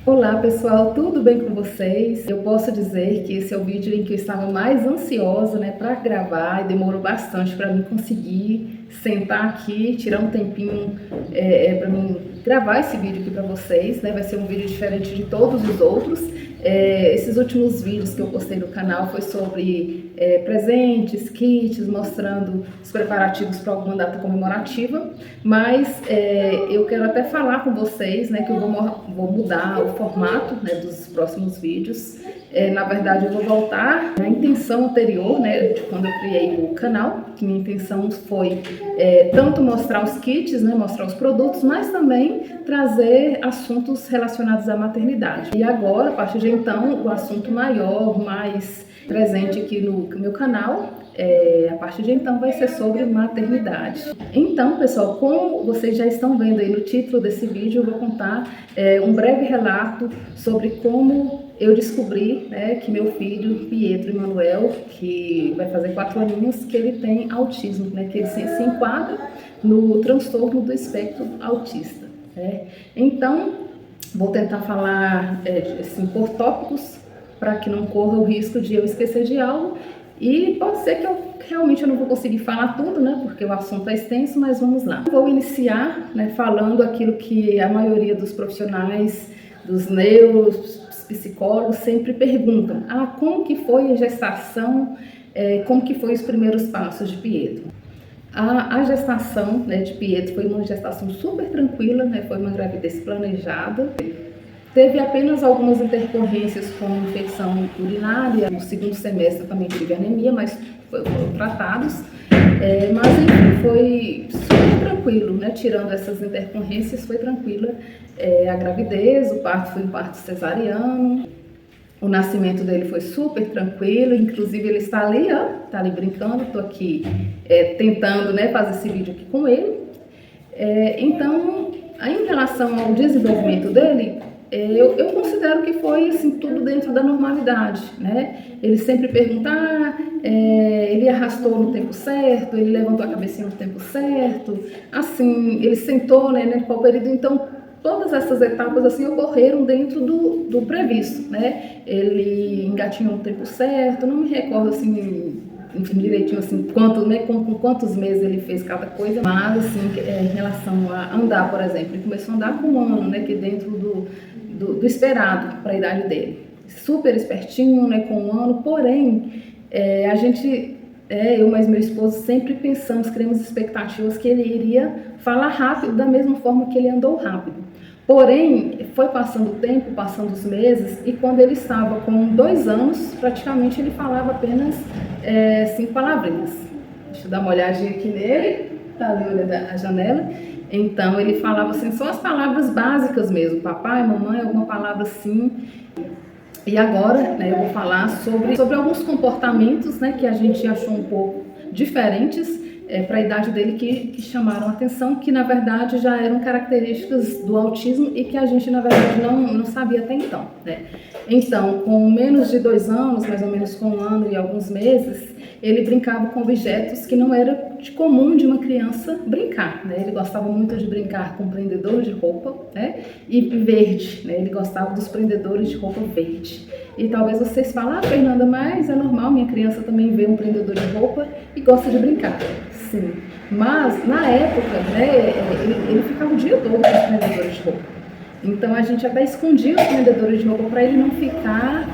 Olá pessoal, tudo bem com vocês? Eu posso dizer que esse é o vídeo em que eu estava mais ansiosa, para gravar, e demorou bastante para mim conseguir sentar aqui, tirar um tempinho para mim gravar esse vídeo aqui para vocês, Vai ser um vídeo diferente de todos os outros. Esses últimos vídeos que eu postei no canal foi sobre presentes, kits, mostrando os preparativos para alguma data comemorativa, mas eu quero até falar com vocês, que eu vou mudar o formato, dos próximos vídeos. Na verdade, eu vou voltar na intenção anterior, de quando eu criei o canal, que minha intenção foi tanto mostrar os kits, mostrar os produtos, mas também trazer assuntos relacionados à maternidade. E agora, a partir de então, o assunto maior, mais presente aqui no meu canal, a partir de então vai ser sobre maternidade. Então, pessoal, como vocês já estão vendo aí no título desse vídeo, eu vou contar um breve relato sobre como eu descobri que meu filho, Pietro Emanuel, que vai fazer 4 aninhos, que ele tem autismo, que ele se enquadra no transtorno do espectro autista. Então, vou tentar falar assim, por tópicos, para que não corra o risco de eu esquecer de algo. E pode ser que eu realmente não vou conseguir falar tudo, porque o assunto é extenso, mas vamos lá. Vou iniciar falando aquilo que a maioria dos profissionais, dos neuropsicólogos sempre perguntam. Como que foi a gestação, como que foi os primeiros passos de Pietro? A gestação de Pietro foi uma gestação super tranquila, foi uma gravidez planejada. Teve apenas algumas intercorrências com infecção urinária. No segundo semestre também tive anemia, mas foram tratados. Mas enfim, foi super tranquilo, tirando essas intercorrências, foi tranquila a gravidez, o parto foi um parto cesariano. O nascimento dele foi super tranquilo, inclusive ele está ali, está ali brincando, estou aqui tentando fazer esse vídeo aqui com ele. Então, em relação ao desenvolvimento dele, eu considero que foi assim, tudo dentro da normalidade, Ele sempre pergunta, ele arrastou no tempo certo, ele levantou a cabecinha no tempo certo, assim, ele sentou, no qual período, então todas essas etapas assim ocorreram dentro do previsto, Ele engatinhou no tempo certo, não me recordo assim direitinho assim com quantos meses ele fez cada coisa, mas assim em relação a andar, por exemplo, ele começou a andar com 1 ano, que dentro do esperado para a idade dele, super espertinho, com 1 ano, porém a gente eu mais meu esposo sempre pensamos, criamos expectativas que ele iria falar rápido da mesma forma que ele andou rápido. Porém, foi passando o tempo, passando os meses, e quando ele estava com 2 anos, praticamente ele falava apenas 5 palavrinhas. Deixa eu dar uma olhadinha aqui nele, tá ali olhando a janela. Então ele falava assim, só as palavras básicas mesmo, papai, mamãe, alguma palavra assim. E agora, eu vou falar sobre alguns comportamentos, que a gente achou um pouco diferentes para a idade dele que chamaram a atenção, que na verdade já eram características do autismo e que a gente na verdade não sabia até então. Então, com menos de 2 anos, mais ou menos com 1 ano e alguns meses, ele brincava com objetos que não era de comum de uma criança brincar, Ele gostava muito de brincar com prendedor de roupa, e verde, Ele gostava dos prendedores de roupa verde. E talvez vocês falem, Fernanda, mas é normal, minha criança também vê um prendedor de roupa e gosta de brincar. Sim, mas na época, ele ficava o dia todo com os prendedores de roupa. Então a gente até escondia os prendedores de roupa para ele não ficar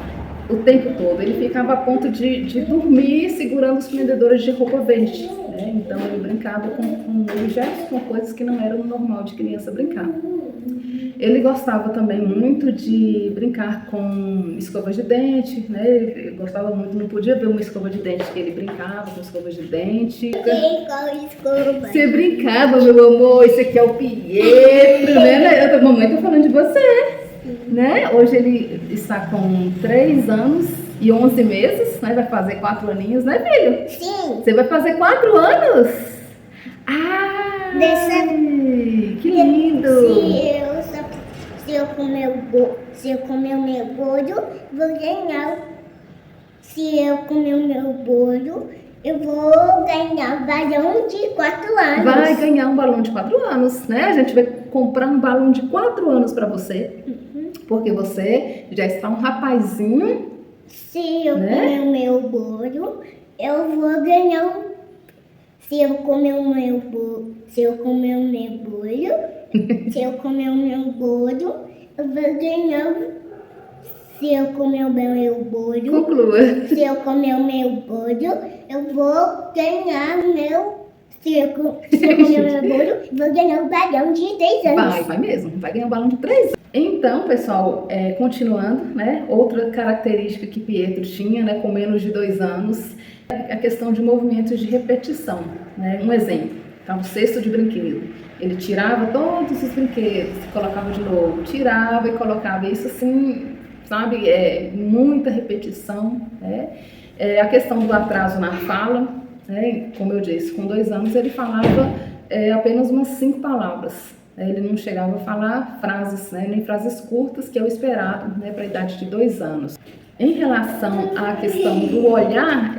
o tempo todo. Ele ficava a ponto de dormir segurando os prendedores de roupa verde, Então ele brincava com objetos, com coisas que não eram normal de criança brincar. Ele gostava também muito de brincar com escovas de dente, Ele gostava muito, não podia ver uma escova de dente que ele brincava com escovas de dente. Você brincava, meu amor, esse aqui é o Pietro, Mamãe tá falando de você, Hoje ele está com 3 anos e 11 meses, Vai fazer 4 aninhos, filho? Sim. Você vai fazer 4 anos? Que lindo! Se eu comer o meu bolo, vou ganhar. Se eu comer o meu bolo, eu vou ganhar um balão de 4 anos. Vai ganhar um balão de 4 anos, A gente vai comprar um balão de 4 anos para você. porque você já está um rapazinho. Se eu né? comer o meu bolo, eu vou ganhar um... Se eu comer o meu bolo, se eu comer o meu bolo, se eu comer o meu bolo, eu vou ganhar um... Se eu comer o meu bolo, Conclua. se eu comer o meu bolo, eu vou ganhar meu... Se eu comer o meu bolo, eu vou ganhar um balão de 3 anos. Vai mesmo, vai ganhar um balão de 3 anos. Então, pessoal, continuando, né? Outra característica que Pietro tinha, né, com menos de 2 anos, a questão de movimentos de repetição, né? Um exemplo, tá, um cesto de brinquedo. Ele tirava todos os brinquedos, colocava de novo, tirava e colocava. Isso assim, sabe, muita repetição, né? A questão do atraso na fala, né? Como eu disse, com 2 anos ele falava apenas umas 5 palavras. Ele não chegava a falar frases, né, nem frases curtas, que é o esperado, né, para a idade de 2 anos. Em relação à questão do olhar,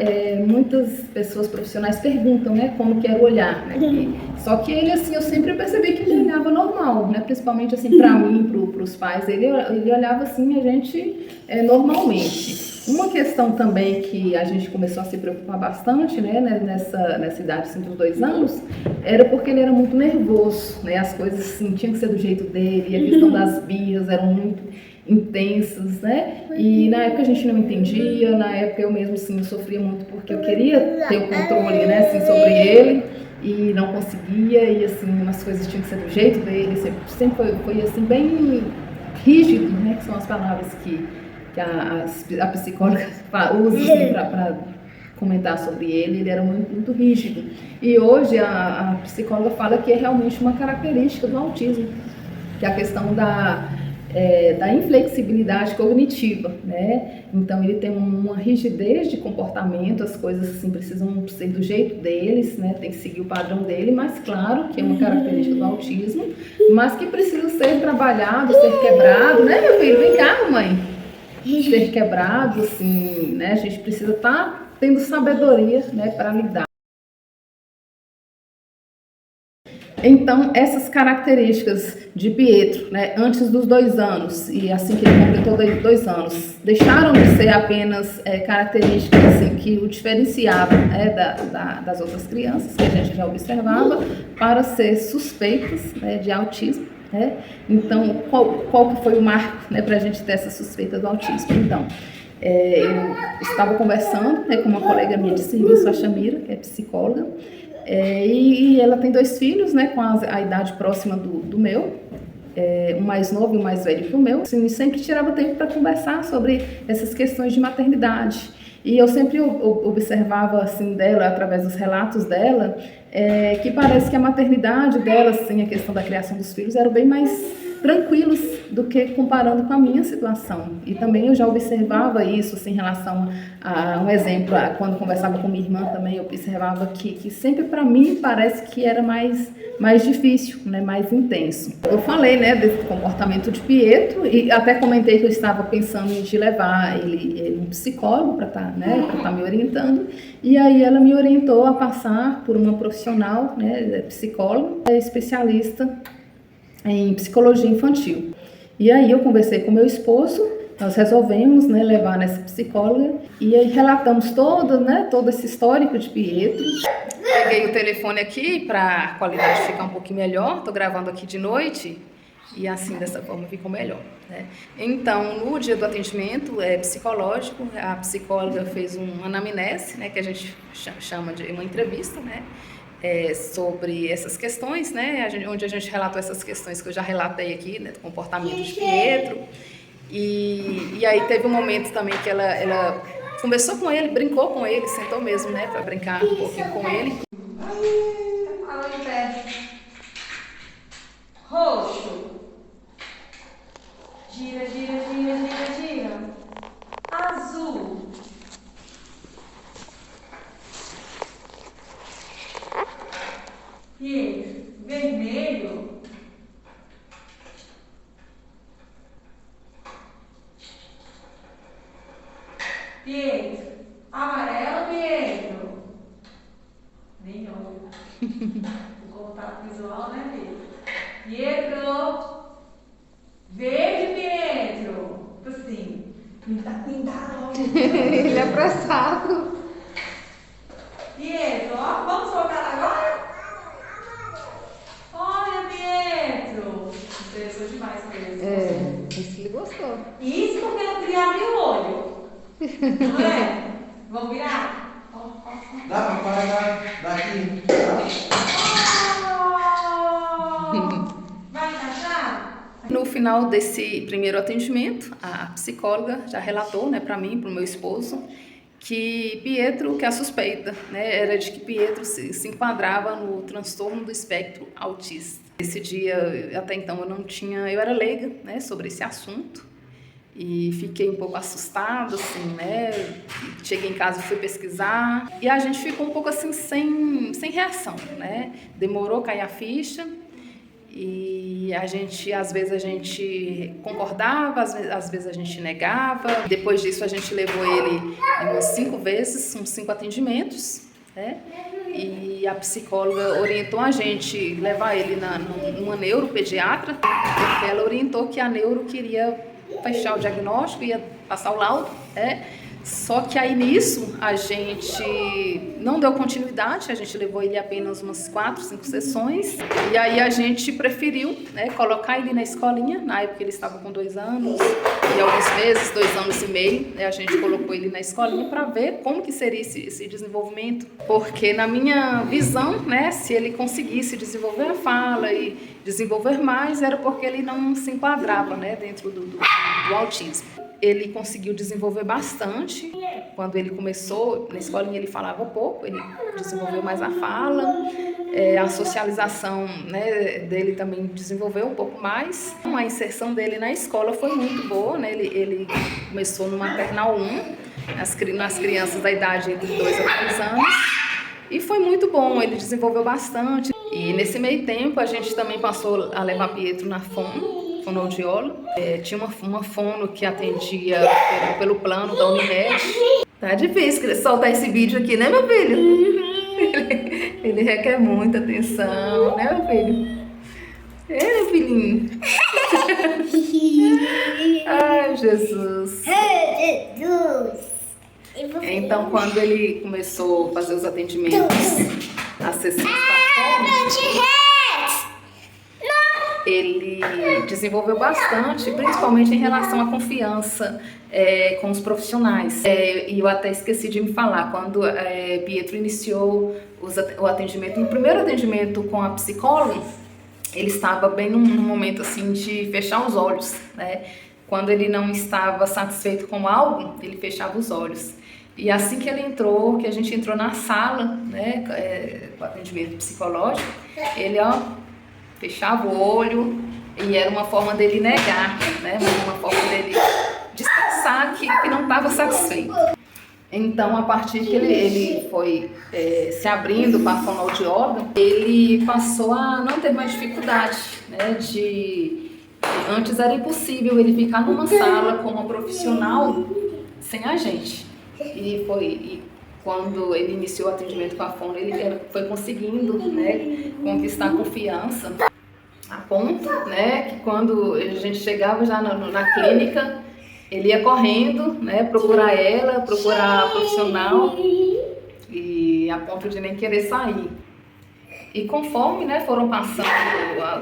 muitas pessoas profissionais perguntam, né, como que era o olhar, né, só que ele, assim, eu sempre percebi que ele olhava normal, né, principalmente, assim, para mim, para os pais, ele olhava, assim, a gente normalmente. Uma questão também que a gente começou a se preocupar bastante, né, nessa idade, assim, dos 2 anos, era porque ele era muito nervoso, né, as coisas, assim, tinham que ser do jeito dele, e a questão das birras eram muito intensas, né, e na época a gente não entendia, na época eu mesmo, assim, eu sofria muito porque eu queria ter o controle, né, assim, sobre ele, e não conseguia, e, assim, as coisas tinham que ser do jeito dele, sempre foi assim, bem rígido, né, que são as palavras que a psicóloga usa assim, para comentar sobre ele era muito rígido. E hoje a psicóloga fala que é realmente uma característica do autismo, que é a questão da inflexibilidade cognitiva, né? Então ele tem uma rigidez de comportamento, as coisas assim precisam ser do jeito deles, né? Tem que seguir o padrão dele, mas claro que é uma característica do autismo, mas que precisa ser trabalhado, ser quebrado, né, meu filho? Vem cá, mamãe. Ser quebrado, assim, né? A gente precisa estar tendo sabedoria, né, para lidar. Então, essas características de Pietro, né, antes dos 2 anos e assim que ele completou 2 anos, deixaram de ser apenas características assim, que o diferenciavam, né, das outras crianças que a gente já observava, para ser suspeitas, né, de autismo. Então, qual que foi o marco, né, para a gente ter essa suspeita do autismo? Então, eu estava conversando, né, com uma colega minha de serviço, a Shamira, que é psicóloga, e ela tem 2 filhos, né, com a idade próxima do meu, um mais novo e um mais velho que o meu. Assim, sempre tirava tempo para conversar sobre essas questões de maternidade. E eu sempre observava assim dela, através dos relatos dela, que parece que a maternidade dela, assim, a questão da criação dos filhos, eram bem mais tranquilos do que comparando com a minha situação. E também eu já observava isso, assim, em relação a um exemplo, quando conversava com minha irmã também, eu observava que sempre para mim parece que era mais difícil, né, mais intenso. Eu falei, né, desse comportamento de Pietro e até comentei que eu estava pensando em levar ele um psicólogo para estar me orientando, e aí ela me orientou a passar por uma profissional, né, psicóloga, especialista em psicologia infantil. E aí eu conversei com meu esposo, nós resolvemos, né, levar nessa psicóloga e aí relatamos todo esse histórico de Pietro. Peguei o telefone aqui para a qualidade ficar um pouquinho melhor, estou gravando aqui de noite e assim dessa forma ficou melhor, né? Então, no dia do atendimento psicológico, a psicóloga fez uma anamnese, né, que a gente chama de uma entrevista, né? Sobre essas questões, né, onde a gente relatou essas questões que eu já relatei aqui, né, do comportamento de Pietro, e aí teve um momento também que ela conversou com ele, brincou com ele, sentou mesmo, né, para brincar um pouquinho com ele. Falou em pé. Roxo. Gira, gira, gira, gira, gira. Azul. E vermelho. Pietro. Amarelo, Pietro. Nem olho. O contato visual, né, Pietro? Pietro. Verde, Pietro. Cuidado. Ele é apressado. Pietro, ó, vamos soltar agora? Olha, Pietro. Interessou demais mesmo. Isso ele gostou. Isso porque eu queria abrir o olho. Não é? Vamos virar? Dá pra parar daqui? Vai encaixar? No final desse primeiro atendimento, a psicóloga já relatou, né, para mim, para o meu esposo, que Pietro, que a suspeita, né, era de que Pietro se enquadrava no transtorno do espectro autista. Esse dia, até então, eu era leiga, né, sobre esse assunto e fiquei um pouco assustada, assim, né, cheguei em casa e fui pesquisar e a gente ficou um pouco assim, sem reação, né, demorou a cair a ficha. E às vezes a gente concordava, às vezes a gente negava. Depois disso a gente levou ele umas 5 vezes, uns 5 atendimentos, né? E a psicóloga orientou a gente levar ele numa neuropediatra, porque ela orientou que a neuro queria fechar o diagnóstico, ia passar o laudo, né? Só que aí nisso a gente não deu continuidade, a gente levou ele apenas umas 4, 5 sessões. E aí a gente preferiu, né, colocar ele na escolinha, na época ele estava com 2 anos e alguns meses, 2 anos e meio, né, a gente colocou ele na escolinha para ver como que seria esse desenvolvimento. Porque na minha visão, né, se ele conseguisse desenvolver a fala e desenvolver mais, era porque ele não se enquadrava, né, dentro do autismo. Ele conseguiu desenvolver bastante. Quando ele começou, na escolinha ele falava pouco, ele desenvolveu mais a fala, a socialização, né, dele também desenvolveu um pouco mais. A inserção dele na escola foi muito boa, né? Ele começou no maternal 1, nas crianças da idade entre 2 a 3 anos, e foi muito bom, ele desenvolveu bastante. E nesse meio tempo a gente também passou a levar Pietro na fonoaudióloga. Tinha uma fono que atendia pelo plano da Unimed. Tá difícil soltar esse vídeo aqui, né, meu filho? Ele requer muita atenção, né, meu filho? Meu filhinho. Ai, Jesus. Então, quando ele começou a fazer os atendimentos, as sessões da fono, ele desenvolveu bastante, principalmente em relação à confiança com os profissionais. E eu até esqueci de me falar, quando Pietro iniciou o atendimento, no primeiro atendimento com a psicóloga, ele estava bem num momento assim de fechar os olhos, né? Quando ele não estava satisfeito com algo, ele fechava os olhos. E assim que ele entrou, que a gente entrou na sala, né, com o atendimento psicológico, ele, fechava o olho e era uma forma dele negar, né? Uma forma dele disfarçar que não estava satisfeito. Então, a partir que ele foi se abrindo para a fonoaudióloga, ele passou a não ter mais dificuldade, né? Antes era impossível ele ficar numa sala com uma profissional sem a gente. E quando ele iniciou o atendimento com a fono, ele foi conseguindo, né, conquistar a confiança, a ponto, né, que quando a gente chegava já na clínica, ele ia correndo, né, procurar a profissional, e a ponto de nem querer sair. E conforme, né, foram passando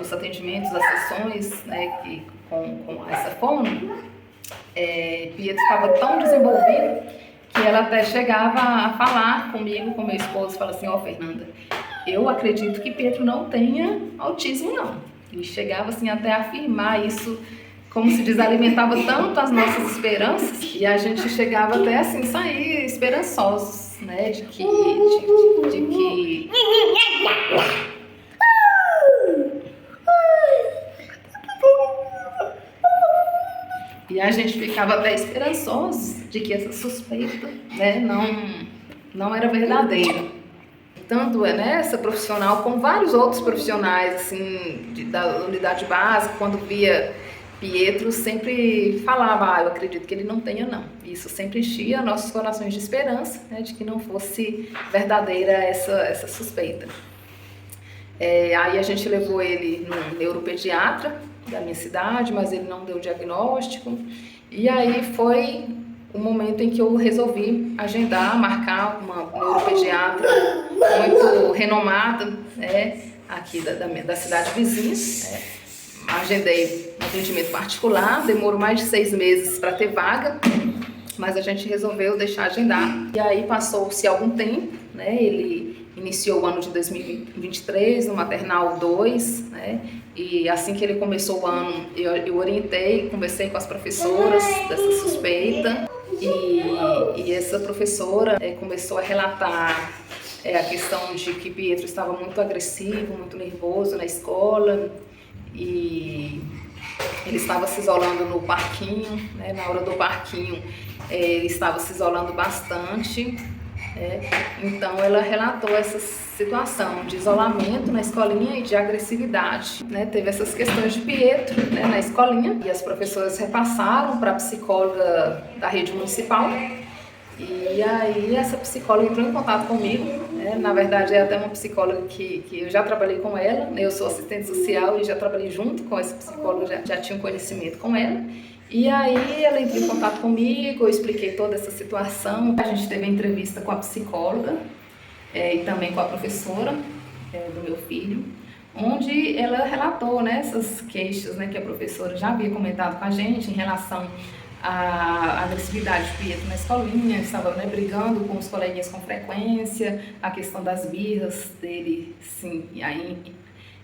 os atendimentos, as sessões, né, com essa fono, Pietro estava tão desenvolvido que ela até chegava a falar comigo, com meu esposo, fala assim, Fernanda, eu acredito que Pietro não tenha autismo, não. E chegava assim até a afirmar isso, como se diz, alimentava tanto as nossas esperanças, e a gente chegava até assim, sair esperançosos, né, de que e a gente ficava até esperançosos de que essa suspeita, né, não era verdadeira. Tanto né, essa profissional como vários outros profissionais assim, da unidade básica, quando via Pietro, sempre falava, eu acredito que ele não tenha não. Isso sempre enchia nossos corações de esperança, né, de que não fosse verdadeira essa suspeita. Aí a gente levou ele no neuropediatra da minha cidade, mas ele não deu diagnóstico. E aí foi o momento em que eu resolvi agendar, marcar uma neuropediatra muito renomada, né, aqui da cidade vizinha, né. Agendei um atendimento particular, demorou mais de 6 meses para ter vaga, mas a gente resolveu deixar agendar. E aí passou-se algum tempo, né, ele iniciou o ano de 2023 no Maternal 2, né, e assim que ele começou o ano, eu orientei, conversei com as professoras dessa suspeita, e essa professora começou a relatar a questão de que Pietro estava muito agressivo, muito nervoso na escola, e ele estava se isolando no parquinho, né? Na hora do parquinho ele estava se isolando bastante, então ela relatou essa situação de isolamento na escolinha e de agressividade, né? Teve essas questões de Pietro, né, na escolinha, e as professoras repassaram para a psicóloga da rede municipal. E aí essa psicóloga entrou em contato comigo, né? Na verdade é até uma psicóloga que eu já trabalhei com ela, né? Eu sou assistente social e já trabalhei junto com essa psicóloga, já tinha um conhecimento com ela. E aí ela entrou em contato comigo, eu expliquei toda essa situação. A gente teve a entrevista com a psicóloga e também com a professora do meu filho, onde ela relatou, né, essas queixas, né, que a professora já havia comentado com a gente em relação a agressividade de Pietro na escolinha, estava, né, brigando com os coleguinhas com frequência, a questão das birras dele, sim, e aí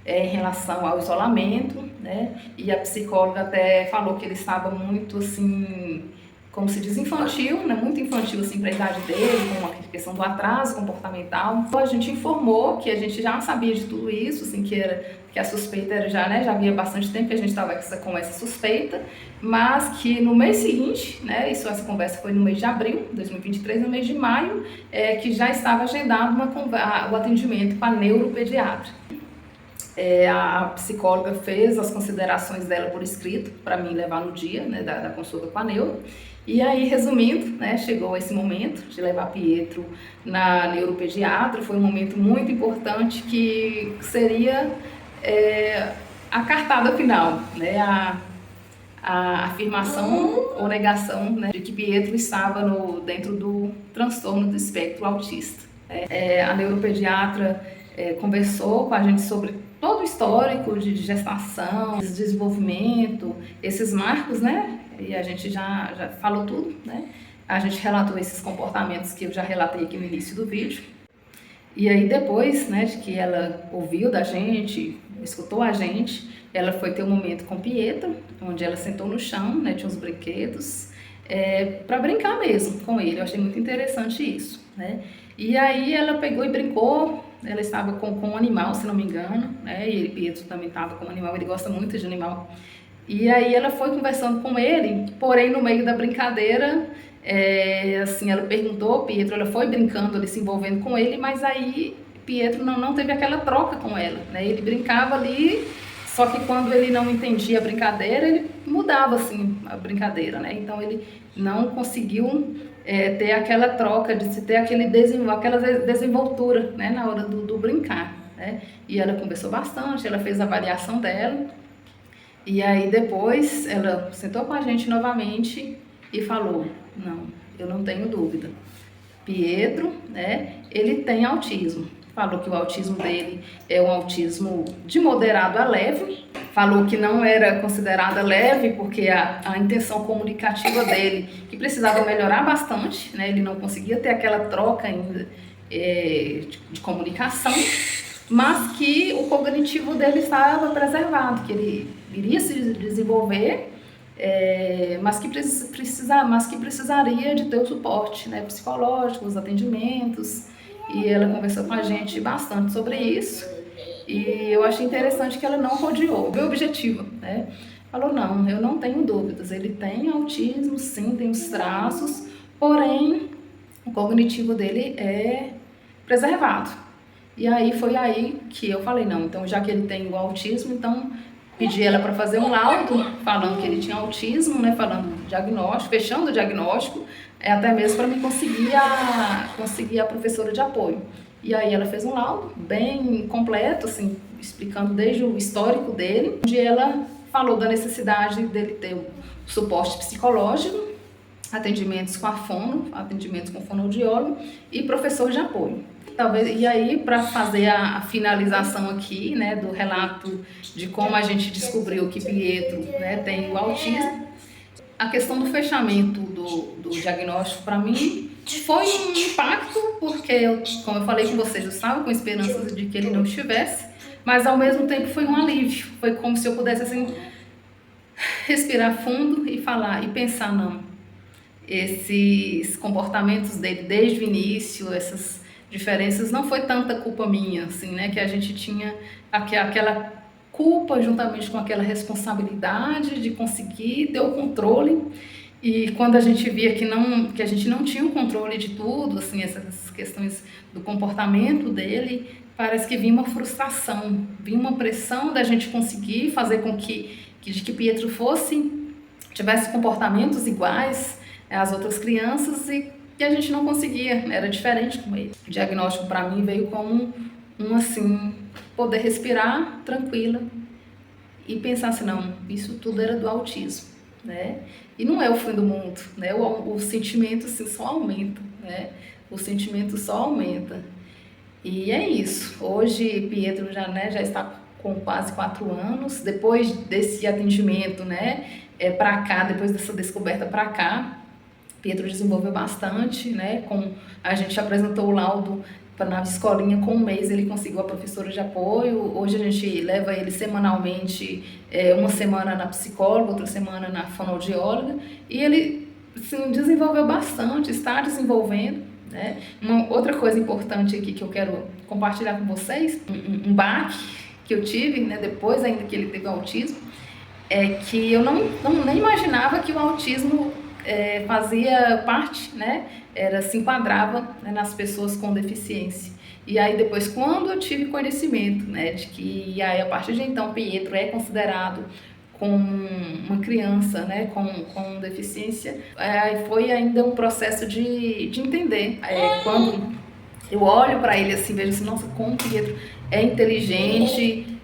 em relação ao isolamento, né, e a psicóloga até falou que ele estava muito, assim, como se diz, infantil, né, muito infantil, assim, para a idade dele, com a questão do atraso comportamental. Então, a gente informou que a gente já sabia de tudo isso, assim, que a suspeita era já, né, já havia bastante tempo que a gente estava com essa suspeita, mas que no mês seguinte, né, essa conversa foi no mês de abril de 2023, no mês de maio, que já estava agendado o atendimento com a neuropediatra. A psicóloga fez as considerações dela por escrito para mim levar no dia, né, da consulta com a neuro. E aí, resumindo, né, chegou esse momento de levar Pietro na neuropediatra. Foi um momento muito importante que seria a cartada final, né, a afirmação ou negação, né, de que Pietro estava dentro do transtorno do espectro autista. A neuropediatra conversou com a gente sobre todo o histórico de gestação, desenvolvimento, esses marcos, né? E a gente já falou tudo, né? A gente relatou esses comportamentos que eu já relatei aqui no início do vídeo. E aí depois, né, de que ela ouviu da gente, escutou a gente, ela foi ter um momento com Pietro, onde ela sentou no chão, né, tinha uns brinquedos, para brincar mesmo com ele. Eu achei muito interessante isso, né? E aí ela pegou e brincou. Ela estava com um animal, se não me engano, né? E Pietro também estava com um animal, ele gosta muito de animal. E aí ela foi conversando com ele, porém no meio da brincadeira, assim, ela perguntou, Pietro, ela foi brincando, ele se envolvendo com ele, mas aí Pietro não teve aquela troca com ela, né? Ele brincava ali, só que quando ele não entendia a brincadeira, ele mudava, assim, a brincadeira, né? Então ele não conseguiu ter aquela troca, de se ter aquela desenvoltura, né, na hora do brincar, né? E ela conversou bastante, ela fez a avaliação dela, e aí depois ela sentou com a gente novamente e falou, não, eu não tenho dúvida, Pietro, né, ele tem autismo. Falou que o autismo dele é um autismo de moderado a leve. Falou que não era considerada leve porque a intenção comunicativa dele, que precisava melhorar bastante, né? Ele não conseguia ter aquela troca ainda de comunicação, mas que o cognitivo dele estava preservado, que ele iria se desenvolver, mas que precisaria de ter o suporte, né, psicológico, os atendimentos. E ela conversou com a gente bastante sobre isso, e eu achei interessante que ela não rodeou, bem objetiva, né? Falou, não, eu não tenho dúvidas, ele tem autismo, sim, tem os traços, porém o cognitivo dele é preservado. E aí foi aí que eu falei, não, então já que ele tem o autismo, então pedi ela para fazer um laudo falando que ele tinha autismo, né, falando diagnóstico, fechando o diagnóstico, até mesmo para mim conseguir a professora de apoio. E aí ela fez um laudo bem completo, assim, explicando desde o histórico dele, onde ela falou da necessidade dele ter o suporte psicológico, atendimentos com a fono, atendimentos com fonoaudiólogo e professor de apoio. E aí, para fazer a finalização aqui, né, do relato de como a gente descobriu que Pietro, né, tem o autismo, a questão do fechamento do diagnóstico para mim foi um impacto, porque, como eu falei com vocês, eu estava com esperanças de que ele não estivesse, mas ao mesmo tempo foi um alívio. Foi como se eu pudesse assim, respirar fundo e falar, e pensar, não, esses comportamentos dele desde o início, essas diferenças, não foi tanta culpa minha, assim, né, que a gente tinha aquela culpa juntamente com aquela responsabilidade de conseguir ter o controle, e quando a gente via que a gente não tinha o controle de tudo, assim, essas questões do comportamento dele, parece que vinha uma frustração, vinha uma pressão da gente conseguir fazer com que Pietro tivesse comportamentos iguais às outras crianças, e que a gente não conseguia, era diferente com ele. O diagnóstico para mim veio como assim, poder respirar tranquila e pensar assim, não, isso tudo era do autismo, né? E não é o fim do mundo, né? O sentimento assim, só aumenta, né? O sentimento só aumenta. E é isso. Hoje Pietro já está com quase 4 anos. Depois desse atendimento, né, para cá, depois dessa descoberta para cá, Pietro desenvolveu bastante, né? A gente apresentou o laudo na escolinha, com 1 mês ele conseguiu a professora de apoio. Hoje a gente leva ele semanalmente, uma semana na psicóloga, outra semana na fonoaudióloga, e ele assim, desenvolveu bastante, está desenvolvendo, né? Uma outra coisa importante aqui que eu quero compartilhar com vocês, um baque que eu tive, né, depois ainda que ele teve autismo, é que eu nem imaginava que o autismo fazia parte, né, se enquadrava, né, nas pessoas com deficiência. E aí depois, quando eu tive conhecimento, né, de que aí, a partir de então Pietro é considerado como uma criança, né, com deficiência, foi ainda um processo de entender. Quando eu olho para ele assim, vejo assim, nossa, como Pietro é inteligente,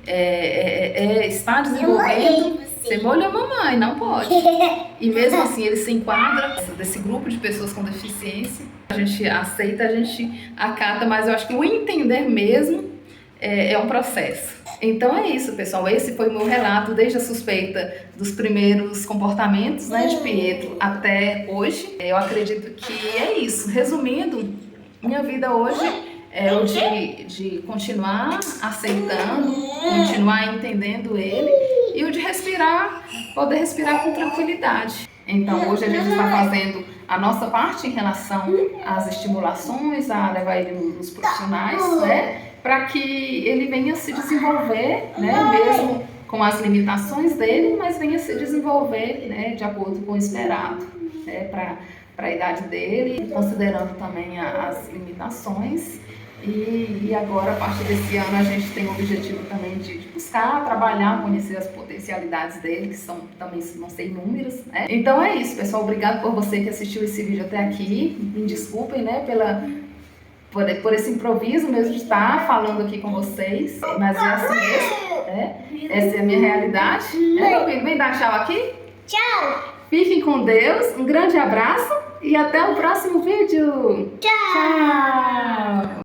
está desenvolvendo. Você molhou a mamãe, não pode. E mesmo assim ele se enquadra desse grupo de pessoas com deficiência. A gente aceita, a gente acata, mas eu acho que o entender mesmo é um processo. Então é isso, pessoal. Esse foi o meu relato desde a suspeita dos primeiros comportamentos, né, de Pietro até hoje. Eu acredito que é isso. Resumindo, minha vida hoje é o de continuar aceitando, continuar entendendo ele, e o de respirar, poder respirar com tranquilidade. Então hoje a gente está fazendo a nossa parte em relação às estimulações, a levar ele nos profissionais, né, para que ele venha se desenvolver, né, mesmo com as limitações dele, mas venha se desenvolver, né, de acordo com o esperado, né, para a idade dele, considerando também as limitações. E agora, a partir desse ano, a gente tem o objetivo também de buscar trabalhar, conhecer as potencialidades dele, que também vão ser inúmeras, né? Então é isso, pessoal. Obrigado por você que assistiu esse vídeo até aqui. Me desculpem, né, por esse improviso mesmo de estar falando aqui com vocês, mas é assim mesmo, né? Essa é a minha realidade. Meu filho, vem dar tchau aqui? Tchau! Fiquem com Deus, um grande abraço e até o próximo vídeo. Tchau! Tchau!